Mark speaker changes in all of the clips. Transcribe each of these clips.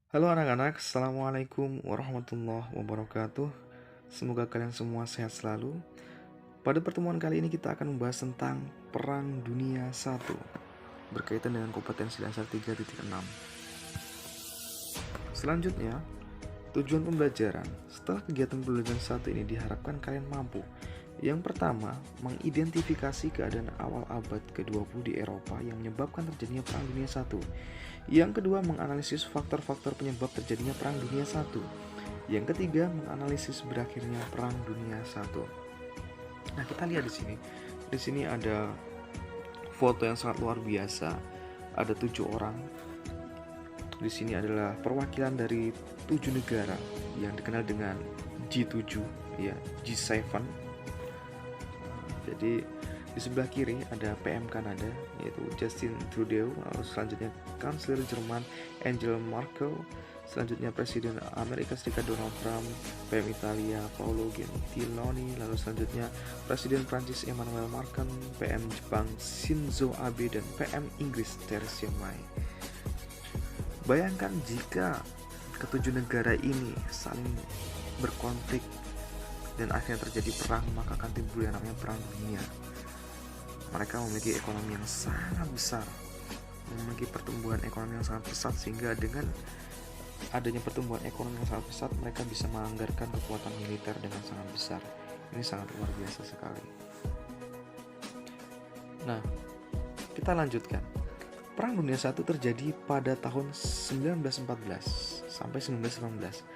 Speaker 1: Halo anak-anak, Assalamualaikum warahmatullahi wabarakatuh. Semoga kalian semua sehat selalu. Pada pertemuan kali ini kita akan membahas tentang Perang Dunia I berkaitan dengan kompetensi dasar 3.6. Selanjutnya, tujuan pembelajaran. Setelah kegiatan pembelajaran satu ini diharapkan kalian mampu. Yang pertama, mengidentifikasi keadaan awal abad ke-20 di Eropa yang menyebabkan terjadinya Perang Dunia I. Yang kedua, menganalisis faktor-faktor penyebab terjadinya Perang Dunia I. Yang ketiga, menganalisis berakhirnya Perang Dunia I. Nah, kita lihat di sini. Di sini ada foto yang sangat luar biasa. Ada 7 orang. Di sini adalah perwakilan dari 7 negara yang dikenal dengan G7, ya, G7. Jadi di sebelah kiri ada PM Kanada yaitu Justin Trudeau, lalu selanjutnya Kanselir Jerman Angela Merkel, selanjutnya Presiden Amerika Serikat Donald Trump, PM Italia Paolo Gentiloni, lalu selanjutnya Presiden Prancis Emmanuel Macron, PM Jepang Shinzo Abe, dan PM Inggris Theresa May. Bayangkan jika ketujuh negara ini saling berkonflik dan akhirnya terjadi perang, maka akan timbul yang namanya perang dunia. Mereka memiliki ekonomi yang sangat besar, memiliki pertumbuhan ekonomi yang sangat pesat, sehingga dengan adanya pertumbuhan ekonomi yang sangat pesat, mereka bisa menganggarkan kekuatan militer dengan sangat besar. Ini sangat luar biasa sekali. Nah, kita lanjutkan. Perang Dunia I terjadi pada tahun 1914 sampai 1919.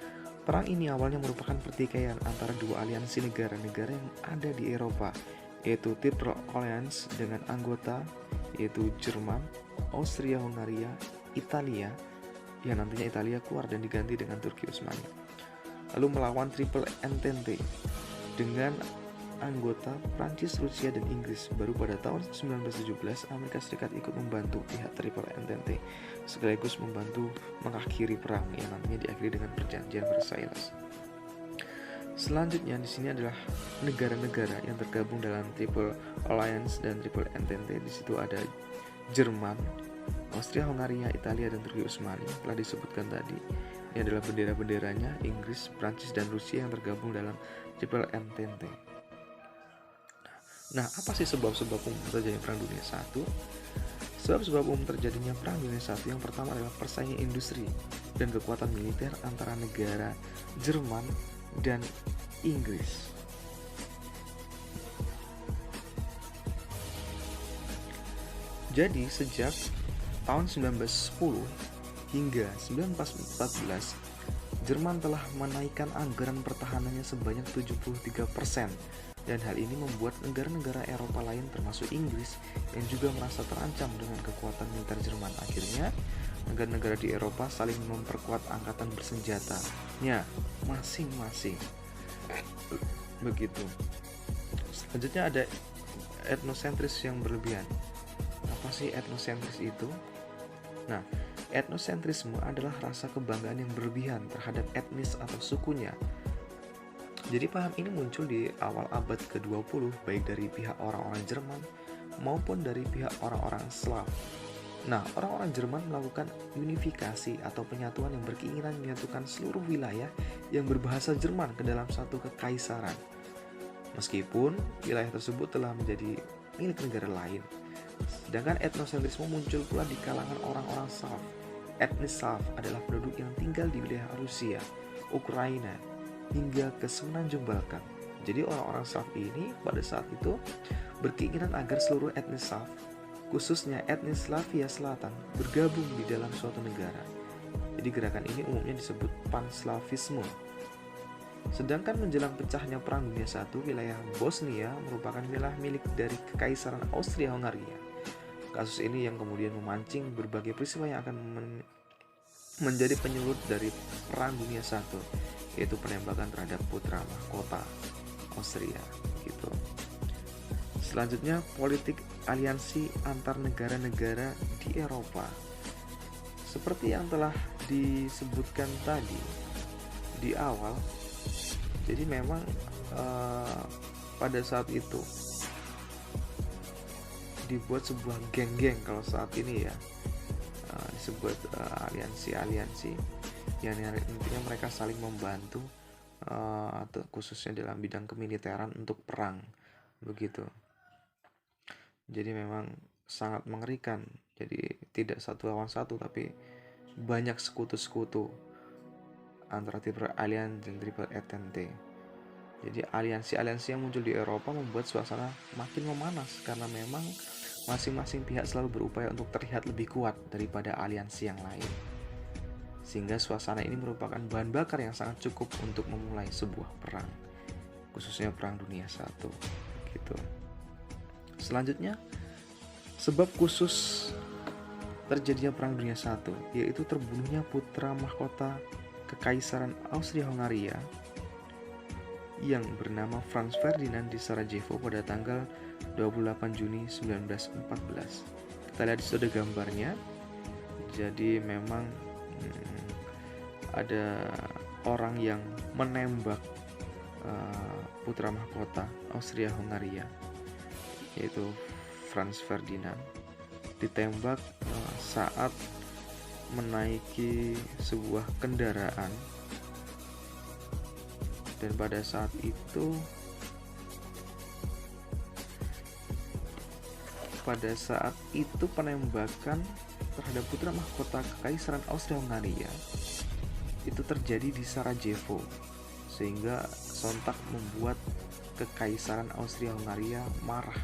Speaker 1: Perang ini awalnya merupakan pertikaian antara dua aliansi negara-negara yang ada di Eropa, yaitu Triple Alliance dengan anggota yaitu Jerman, Austria-Hungaria, Italia, yang nantinya Italia keluar dan diganti dengan Turki Utsmani. Lalu melawan Triple Entente dengan anggota Prancis, Rusia, dan Inggris. Baru pada tahun 1917 Amerika Serikat ikut membantu pihak Triple Entente, sekaligus membantu mengakhiri perang yang nantinya diakhiri dengan perjanjian Versailles. Selanjutnya di sini adalah negara-negara yang tergabung dalam Triple Alliance dan Triple Entente. Di situ ada Jerman, Austria-Hungaria, Italia, dan Turki Utsmani. Telah disebutkan tadi. Ini adalah bendera-benderanya, Inggris, Prancis, dan Rusia yang tergabung dalam Triple Entente. Nah, apa sih sebab-sebab umum terjadinya Perang Dunia I? Sebab-sebab umum terjadinya Perang Dunia I yang pertama adalah persaingan industri dan kekuatan militer antara negara Jerman dan Inggris. Jadi, sejak tahun 1910 hingga 1914, Jerman telah menaikkan anggaran pertahanannya sebanyak 73%. Dan hal ini membuat negara-negara Eropa lain termasuk Inggris yang juga merasa terancam dengan kekuatan militer Jerman. Akhirnya, negara-negara di Eropa saling memperkuat angkatan bersenjatanya masing-masing. Begitu. Selanjutnya ada etnosentris yang berlebihan. Apa sih etnosentris itu? Nah, etnosentrisme adalah rasa kebanggaan yang berlebihan terhadap etnis atau sukunya. Jadi paham ini muncul di awal abad ke-20 baik dari pihak orang-orang Jerman maupun dari pihak orang-orang Slav. Nah, orang-orang Jerman melakukan unifikasi atau penyatuan yang berkeinginan menyatukan seluruh wilayah yang berbahasa Jerman ke dalam satu kekaisaran. Meskipun wilayah tersebut telah menjadi milik negara lain. Sedangkan etnosentrisme muncul pula di kalangan orang-orang Slav. Etnis Slav adalah penduduk yang tinggal di wilayah Rusia, Ukraina, hingga ke semenanjung Balkan. Jadi orang-orang Slav ini pada saat itu berkeinginan agar seluruh etnis Slav, khususnya etnis Slavia Selatan, bergabung di dalam suatu negara. Jadi gerakan ini umumnya disebut Panslavisme. Sedangkan menjelang pecahnya Perang Dunia I, wilayah Bosnia merupakan wilayah milik dari Kekaisaran Austria-Hungaria. Kasus ini yang kemudian memancing berbagai peristiwa yang akan menjadi penyulut dari Perang Dunia I, yaitu penembakan terhadap putra mahkota Austria gitu. Selanjutnya, politik aliansi antar negara-negara di Eropa. Seperti yang telah disebutkan tadi di awal, jadi memang pada saat itu dibuat sebuah geng-geng kalau saat ini ya. disebut aliansi-aliansi yang intinya mereka saling membantu, atau khususnya dalam bidang kemiliteran untuk perang begitu. Jadi memang sangat mengerikan. Jadi tidak satu lawan satu, tapi banyak sekutu-sekutu antara Triple Alliance dan Triple Entente. Jadi aliansi-aliansi yang muncul di Eropa membuat suasana makin memanas karena memang masing-masing pihak selalu berupaya untuk terlihat lebih kuat daripada aliansi yang lain. Sehingga suasana ini merupakan bahan bakar yang sangat cukup untuk memulai sebuah perang, khususnya Perang Dunia I gitu. Selanjutnya, sebab khusus terjadinya Perang Dunia I yaitu terbunuhnya putra mahkota Kekaisaran Austria-Hungaria yang bernama Franz Ferdinand di Sarajevo pada tanggal 28 Juni 1914. Kita lihat di situ ada gambarnya. Jadi memang ada orang yang menembak putra mahkota Austria-Hungaria, yaitu Franz Ferdinand, ditembak saat menaiki sebuah kendaraan. Dan pada saat itu penembakan terhadap putra mahkota Kekaisaran Austria-Hungaria itu terjadi di Sarajevo, sehingga sontak membuat Kekaisaran Austria-Hungaria marah,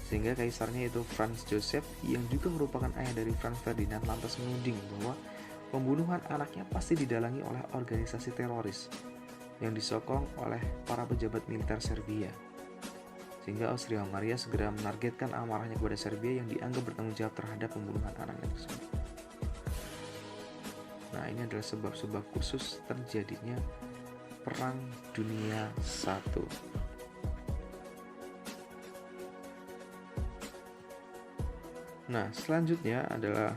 Speaker 1: sehingga kaisarnya itu Franz Joseph yang juga merupakan ayah dari Franz Ferdinand lantas menuding bahwa pembunuhan anaknya pasti didalangi oleh organisasi teroris yang disokong oleh para pejabat militer Serbia, sehingga Austria-Hungaria segera menargetkan amarahnya kepada Serbia yang dianggap bertanggung jawab terhadap pembunuhan anaknya tersebut. Nah, ini adalah sebab-sebab khusus terjadinya Perang Dunia I. Nah, selanjutnya adalah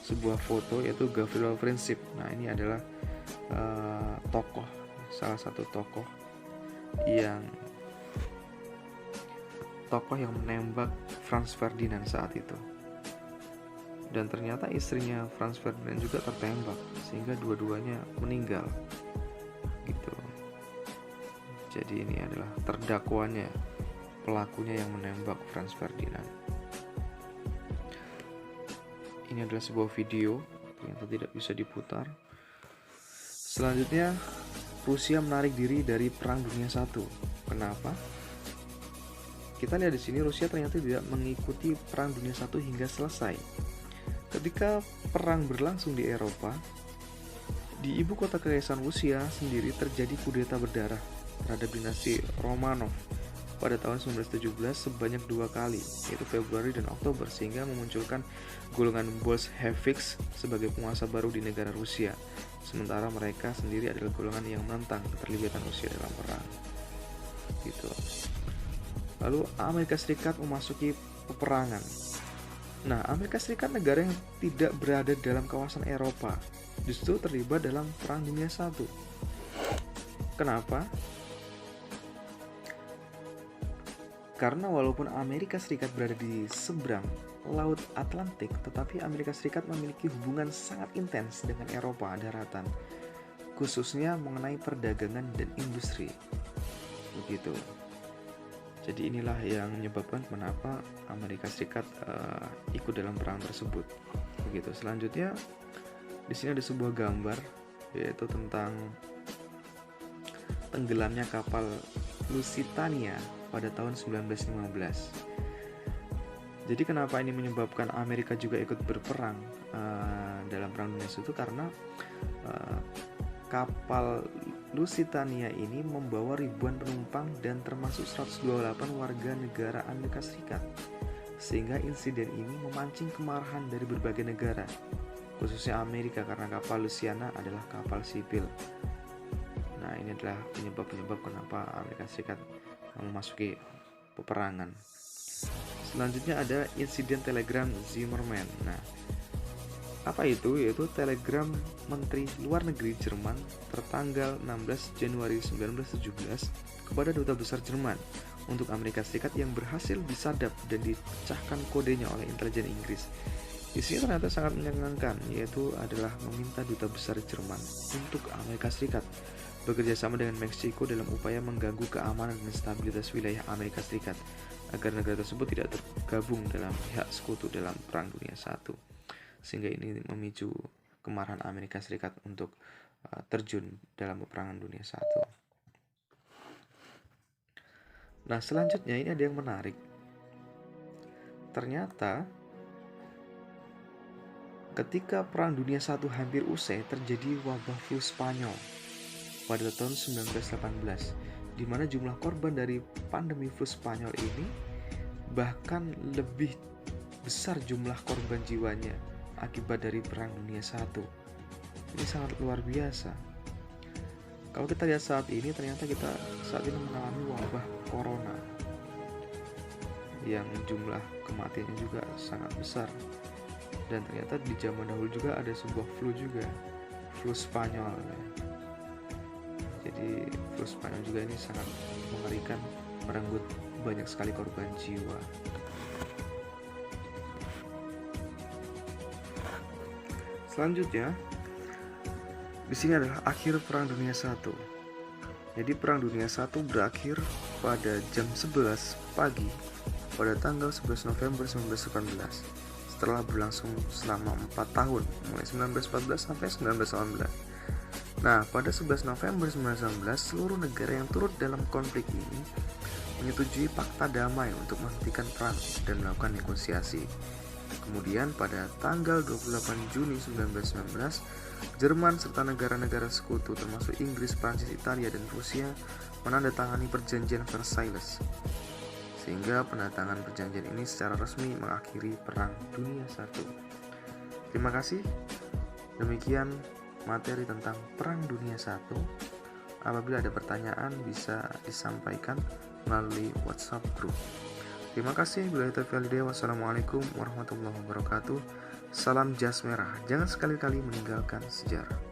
Speaker 1: sebuah foto, yaitu Gavrilo Princip. Nah, ini adalah salah satu tokoh yang menembak Franz Ferdinand saat itu. Dan ternyata istrinya Franz Ferdinand juga tertembak, sehingga dua-duanya meninggal gitu. Jadi ini adalah terdakwanya, pelakunya yang menembak Franz Ferdinand. Ini adalah sebuah video yang tidak bisa diputar. Selanjutnya, Rusia menarik diri dari Perang Dunia I. Kenapa? Kita lihat di sini, Rusia ternyata tidak mengikuti Perang Dunia I hingga selesai. Ketika perang berlangsung di Eropa, di ibu kota Kekaisaran Rusia sendiri terjadi kudeta berdarah terhadap dinasti Romanov pada tahun 1917 sebanyak 2 kali, yaitu Februari dan Oktober, sehingga memunculkan golongan Bolsheviks sebagai penguasa baru di negara Rusia. Sementara mereka sendiri adalah golongan yang menentang keterlibatan Rusia dalam perang. Gitu. Lalu Amerika Serikat memasuki peperangan. Nah, Amerika Serikat negara yang tidak berada dalam kawasan Eropa justru terlibat dalam Perang Dunia I. Kenapa? Karena walaupun Amerika Serikat berada di seberang Laut Atlantik, tetapi Amerika Serikat memiliki hubungan sangat intens dengan Eropa daratan, khususnya mengenai perdagangan dan industri. Begitu. Jadi inilah yang menyebabkan kenapa Amerika Serikat ikut dalam perang tersebut. Begitu. Selanjutnya di sini ada sebuah gambar, yaitu tentang tenggelamnya kapal Lusitania pada tahun 1915. Jadi kenapa ini menyebabkan Amerika juga ikut berperang dalam Perang Dunia I itu karena kapal Lusitania ini membawa ribuan penumpang dan termasuk 128 warga negara Amerika Serikat, sehingga insiden ini memancing kemarahan dari berbagai negara, khususnya Amerika, karena kapal Lusitania adalah kapal sipil. Nah, ini adalah penyebab-penyebab kenapa Amerika Serikat memasuki peperangan. Selanjutnya ada insiden telegram Zimmermann. Nah, apa itu? Yaitu telegram Menteri Luar Negeri Jerman tertanggal 16 Januari 1917 kepada Duta Besar Jerman untuk Amerika Serikat yang berhasil disadap dan dipecahkan kodenya oleh intelijen Inggris. Isinya ternyata sangat menyenangkan, yaitu adalah meminta duta besar Jerman untuk Amerika Serikat bekerja sama dengan Meksiko dalam upaya mengganggu keamanan dan stabilitas wilayah Amerika Serikat agar negara tersebut tidak tergabung dalam pihak sekutu dalam Perang Dunia I. Sehingga ini memicu kemarahan Amerika Serikat untuk terjun dalam peperangan dunia I. Nah, selanjutnya ini ada yang menarik. Ternyata ketika Perang Dunia I hampir usai, terjadi wabah flu Spanyol pada tahun 1918, di mana jumlah korban dari pandemi flu Spanyol ini bahkan lebih besar jumlah korban jiwanya akibat dari Perang Dunia I. Ini sangat luar biasa. Kalau kita lihat saat ini, ternyata kita saat ini mengalami wabah corona yang jumlah kematiannya juga sangat besar. Dan ternyata di zaman dahulu juga ada sebuah flu juga, flu Spanyol. Jadi flu Spanyol juga ini sangat mengerikan, merenggut banyak sekali korban jiwa. Selanjutnya, di sini adalah akhir Perang Dunia I. Jadi Perang Dunia I berakhir pada jam 11 pagi pada tanggal 11 November 1918. Setelah berlangsung selama 4 tahun, mulai 1914 sampai 1918. Nah, pada 11 November 1919, seluruh negara yang turut dalam konflik ini menyetujui fakta damai untuk menghentikan perang dan melakukan negosiasi. Kemudian pada tanggal 28 Juni 1919, Jerman serta negara-negara sekutu termasuk Inggris, Prancis, Italia, dan Rusia menandatangani perjanjian Versailles. Sehingga penandatangan perjanjian ini secara resmi mengakhiri Perang Dunia I. Terima kasih. Demikian materi tentang Perang Dunia I. Apabila ada pertanyaan bisa disampaikan melalui WhatsApp group. Terima kasih. Wassalamualaikum warahmatullahi wabarakatuh. Salam jas merah. Jangan sekali-kali meninggalkan sejarah.